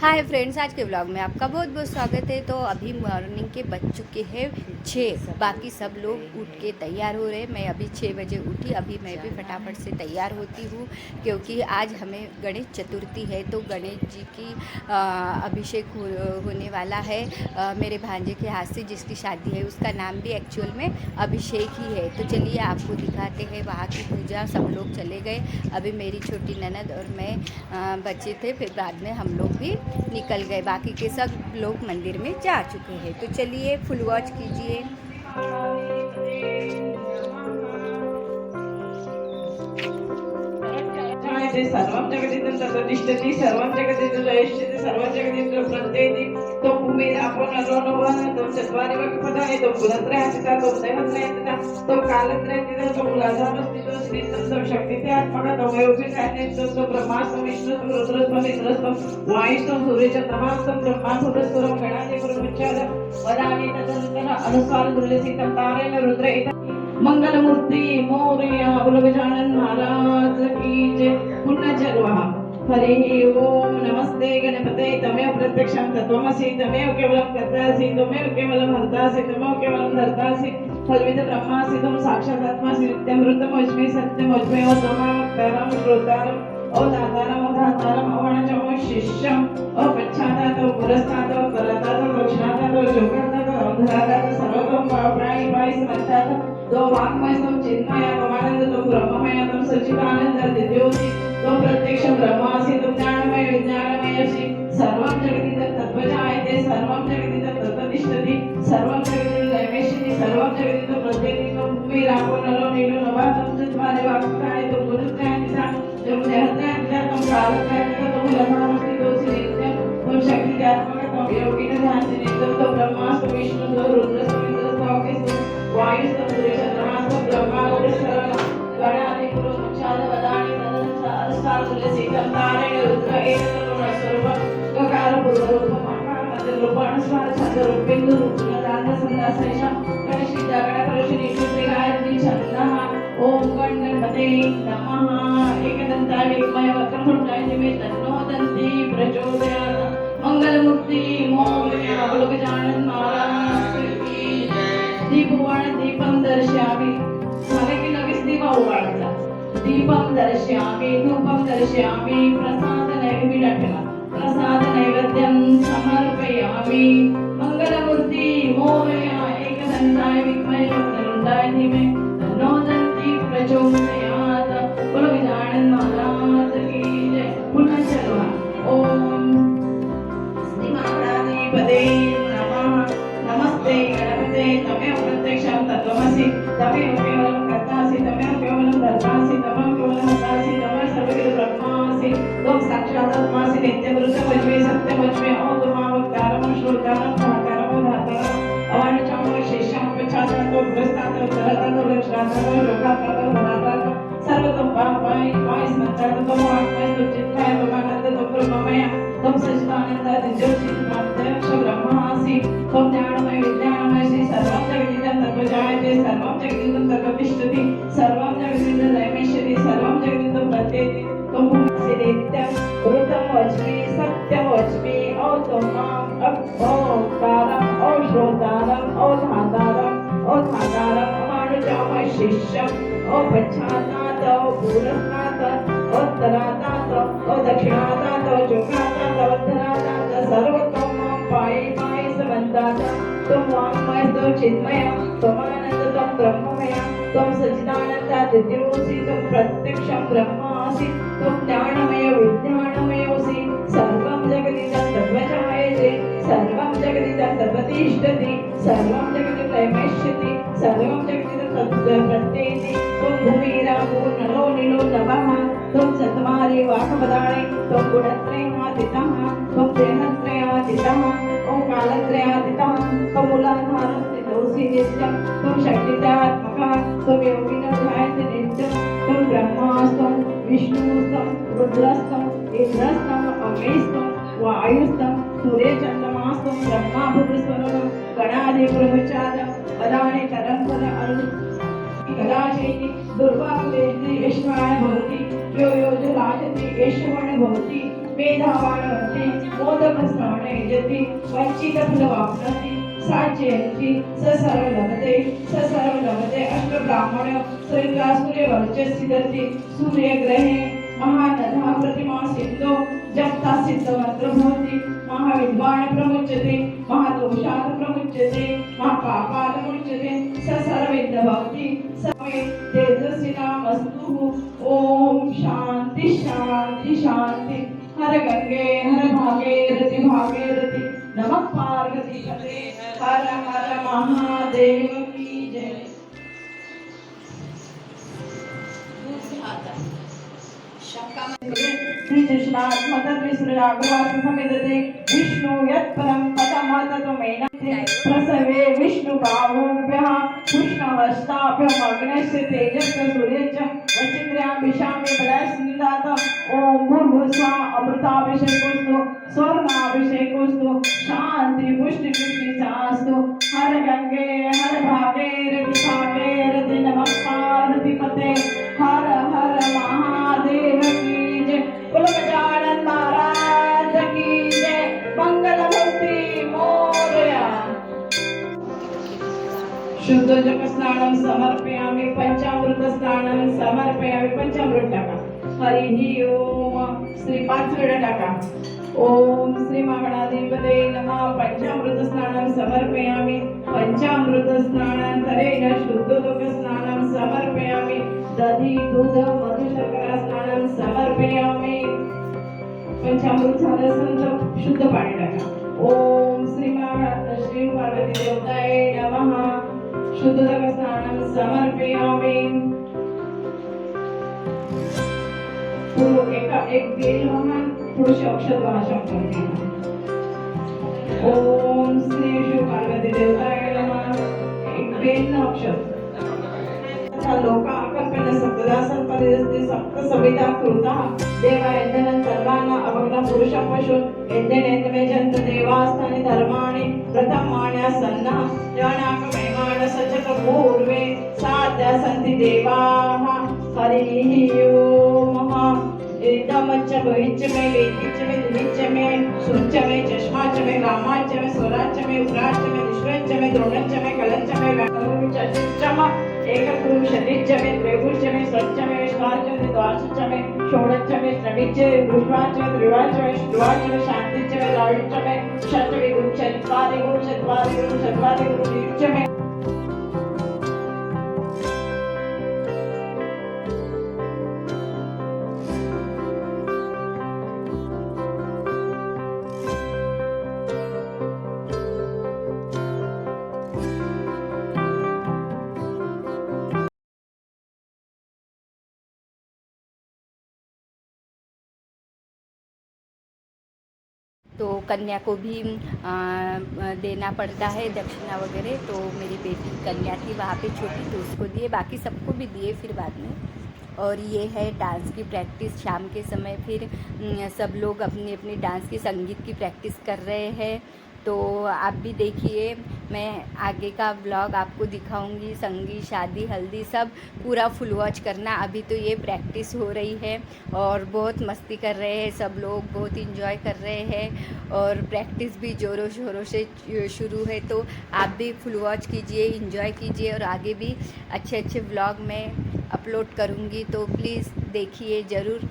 Hi friends, आज के blog में आपका बहुत बहुत स्वागत है। तो अभी मॉर्निंग के बज चुके हैं 6। बाकी सब लोग उठ के तैयार हो रहे हैं। मैं अभी 6 बजे उठी। अभी मैं भी फटाफट से तैयार होती हूँ क्योंकि आज हमें गणेश चतुर्थी है। तो गणेश जी की अभिषेक होने वाला है। मेरे भांजे के हाथ से जिसकी शादी है उसका नाम भी एक्चुअल में अभिषेक ही है। तो चलिए आपको दिखाते हैं वहाँ की पूजा। सब लोग चले गए। अभी मेरी छोटी ननद और मैं बचे थे। फिर बाद में हम लोग भी निकल गए। बाकी के सब लोग मंदिर में जा चुके हैं। तो चलिए फुल वॉच कीजिए। सर्वं जगदिदं तद्वतिष्ठति सर्वं जगदिदं जयष्यति सर्वं जगदिदं प्रत्येति तो भूमिरापो नरो नवः तो चत्वारि वक्पदानि तो कुलत्रयातिता तो देहत्रयातिता तो कालत्रयातिता तो कुलाधारस्ति तो श्रीतं तो शक्तित्यात्मकः तो वयोभिचान्यं तो ब्रह्मास्तं विष्णुस्तं रुद्रस्तं इंद्रस्तं वायुस्तं सूर्यचन्द्रमास्तं ब्रह्मा सुरस्वरं गणादि गुरुमुच्चाद वदामि तदनुतन अनुस्वार तुल्यसितं तारेण रुद्र मंगल मूर्ति मोरया बोलो गजानन महाराज की जय। पुण्य चलवा हरि ओम नमस्ते गणपते तमेव प्रत्यक्षं तत्त्वमसि तमेव केवलं कर्तासि तमेव केवलं हर्तासि तमेव केवलं धर्तासि फलविद ब्रह्मासि त्वं साक्षात् आत्मासि नित्यमृतमस्मि सत्यमस्मि वक्तारं श्रोतारं ओ दातारं ओ धातारं ओ वणचमो शिष्यं ओ पश्चातात् ओ पुरस्तात् ओ परतात् ओ दक्षिणातात् ओ जोगातात् ओ अधरातात् सर्वतों पावप्रायि पायि समन्तात् तो वाङ्मय तो चिन्मय तो आनंद तो ब्रह्ममय तो सच्चिदानंद दिव्योति तो प्रत्यक्ष ब्रह्मासि तो ज्ञानमय विज्ञानमयसि सर्वं जगदिदं तद्वजायते सर्वं जगदिदं तत्तिष्ठति सर्वं जगदिदं लयमेष्यति सर्वं जगदिदं प्रत्येति तो भूमिरापो नलो नीलो नभः तं चत्वारि वाक्कानि तो गुरुत्रयान्विता तो देहत्रयान्विता तो कालत्रयान्विता तो मूलधारस्ति तो नित्यं तो शक्तित्यात्मकः तो योगिनध्यानसि नित्यं तो ब्रह्मास्तु विष्णु तो रुद्रस्तु इंद्रस्तु अग्निस्तु वायुस्तु सूर्यचन्द्रमास्तु ब्रह्माणोपरिसरः गणादि गुरुमुच्चाद वदामि तदनुसार तुल्यसितं तारेण रुद्र एतद्गुणस्वरूपं गकारपूर्वरूपम् आकारमध्यरूपम् अनुस्वार छन्दरूपं बिन्दुरूपं दानसन्दासैषं गणेशविद्या गणकलुषिनी श्रीगायत्री छन्दः ॐ गणपते नमः एकदन्ताय विद्महे वक्रतुण्डाय धीमहि तन्नो दन्ति प्रचोदयात् मंगलमूर्ति मोरया बोलो गजानन महाराज की दीपवाण दीपम दर्शयामि झाले की लगेच दिवा उघडायचा दीपम दर्शयामि धूपम दर्शयामि प्रसाद नैवेद्य ठेवा प्रसाद नैवेद्यम समर्पयामि मंगलमूर्ति मोरया एकदंताय विद्महे वक्रतुण्डाय धीमहि तन्नो दन्ति प्रचोदयात् बोलो गजानन महाराज की जय। पुन्हा चलवा ओम श्रीमहागणाधिपते नमः नमस्ते गणपते तमेव प्रत्यक्षं तत्त्वमसि तमेव केवलं कर्तासि तमेव केवलं धर्तासि तमेव केवलं हर्तासि तमेव सर्वविद ब्रह्मासि त्वं साक्षात् आत्मासि नित्यमृतमस्मि सत्यमस्मि ओ त्वमावक्तारं श्रोतारं धातारं धातारम् अवाणचामो शिष्यं पश्चातात् पुरस्तात् उत्तरात् दक्षिणात् लोकात् धनात् सर्वतों पावि पायि समन्तात् त्वं वाङ्मय चित्तमय त्वमानन्द त्वं ब्रह्ममय त्वं सच्चिदानन्द दिव्योति प्रत्यक्ष ब्रह्मासि त्वं ज्ञानमय विज्ञानमयसि सर्वं जगदिदं तद्वजायते सर्वं जगदिदं तत्तिष्ठति सर्वं जगदिदं लयमेष्यति सर्वं जगदिदं प्रत्येति त्वं भूमिसि नित्यं ऋतं वच्मि सत्यं वच्मि ओ त्वमाम् अवक्तारम् ओ श्रोतारम् ओ धातारम् अमानुजामय शिष्यम् ओ पश्चातात् ओ पुरस्तात् ओ उत्तरातात् ओ दक्षिणातात् ओ जोगातात् ओ अधरातात् सर्वतों पायि पायि समन्तात् त्वं वाङ्मय त्वं चिन्मय त्वमानन्द त्वं ब्रह्ममय त्वं सच्चिदानन्द दिव्योऽसि त्वं प्रत्यक्षं ब्रह्मासि त्वं ज्ञानमय विज्ञानमयोऽसि सर्वं जगदिदं तद्वजायते सर्वं जगदिदं तद्वतिष्ठति सर्वं जगदिदं लयमेष्यति सर्वं जगदिदं तत्प्रत्येति त्वं भूमिरापो नलो नीलो नभः त्वं चत्वारि वाक्पदानि त्वं गुणत्रयातीतः त्वं देहत्रयातीतः ॐ कालत्रयातीतः त्वं मूलाधारस्थितोऽसि नित्यं त्वं शक्तित्यात्मकः त्वं योगिनध्यायसि नित्यं त्वं ब्रह्मास्तं विष्णुस्तं रुद्रस्तं इंद्रस्तं अग्निस्तं वायुस्तं सूर्यचन्द्रमास्तं ब्रह्मा भूस्वरं गणादि गुरुमुच्चाद वदामि तदं पद कदाचित् दुर्वाकुलेन्द्रि यश्वाय भवति यो यो जलाजति यश्वण भवति मेधावान भवति मोदक यती वंचित फलवाप्नोति साचयन्ति स सर्व लभते अष्टब्राह्मण सूर्यवर्चः सिद्धति सूर्यग्रहे महानदः प्रतिमा सिद्धो जप्ता सिद्धमन्त्र भवति महाविद्वान् प्रमुच्यते महादोषात् प्रमुच्यते महापापात् मुच्यते स सर्वविद् भवति सर्वे तेजस्विनामस्तु ओम शांति शांति शांति हर गंगे हर भागीरथी नमः पार्वती पते हर हर महादेव की जय। विष्णु यत्परं पदमतमेनते प्रसवे विष्णुभावोभ्यः कृष्णहस्ताभ्यम् अग्नस्य तेजस्य सूर्यश्च वचिन्द्र्याभिषामि बलस्निदात ओम भूर्भुवस्सुवः अमृताभिषेकोऽस्तु स्वर्णाभिषेकोऽस्तु शांति पुष्टि शास्तु हर गंगे हर भागीरथी नमः पार्वती पते हर हर महादेव की जय। बोलो गजानन महाराज की जय। मंगलमूर्ति मोरया। शुद्धोदक स्नानं समर्पयामि पंचामृत स्नानं समर्पयामि पंचामृत टाका हरिः ओम श्री पाचवेळा टाका ओम श्री महागणाधिपते नमः पंचामृत स्नानं समर्पयामि पंचामृत स्नानान्तरेण शुद्धोदक स्नानं समर्पयामि दधी दूध मधु शर्करा स्नानं समर्पयामि पंचामृत झालं असेल तर शुद्ध पाणी टाका ओम श्री पार्वती देवताय नमः शुद्धोदक स्नानं समर्पयामि एक बेल वाहन थोडेसे अक्षर भाषण करते ओम श्री शिव पार्वती देवताय नमः एक बेल अक्षर लोका कल्पना सप्तदासन परिस्थिती सप्त सविता कृता देवा यज्ञनं सर्वान् अभग्न पुरुषं पशु यज्ञनेन्द्रमे जन्त देवास्तानि धर्माणि प्रथमाण्या सन्नः जनाकमेमाण सचक पूर्वे साध्या सन्ति देवाः हरिः ओम एकदमच्च भविच्च में वेदिच्च में दिनिच्च में सुच्च में चश्माच्च में गामाच्च में स्वराच्च में उराच्च में निष्वच्च में द्रोणच्च में कलच्च में व्याकरणच्च में एकत्रिंशतिच्च में त्रैगुच्च में सच्च में विष्णाच्च में द्वादशच्च में षोडच्च में षडिच्च में पुष्पाच्च में त्रिवाच्च में षड्वाच्च में शांतिच्च में द्वादशच्च में षट्विगुच्च चत्वारिगुच्च में तो कन्या को भी देना पड़ता है दक्षिणा वगैरह। तो मेरी बेटी कन्या थी वहाँ पे छोटी, तो उसको दिए, बाकी सबको भी दिए फिर बाद में। और ये है डांस की प्रैक्टिस शाम के समय। फिर सब लोग अपनी अपनी डांस की संगीत की प्रैक्टिस कर रहे हैं। तो आप भी देखिए, मैं आगे का ब्लॉग आपको दिखाऊंगी। संगीत, शादी, हल्दी सब पूरा फुल वॉच करना। अभी तो ये प्रैक्टिस हो रही है और बहुत मस्ती कर रहे हैं सब लोग, बहुत इंजॉय कर रहे हैं और प्रैक्टिस भी ज़ोरों शोरों से शुरू है। तो आप भी फुल वॉच कीजिए, इंजॉय कीजिए और आगे भी अच्छे अच्छे ब्लॉग मैं अपलोड करूँगी, तो प्लीज़ देखिए ज़रूर।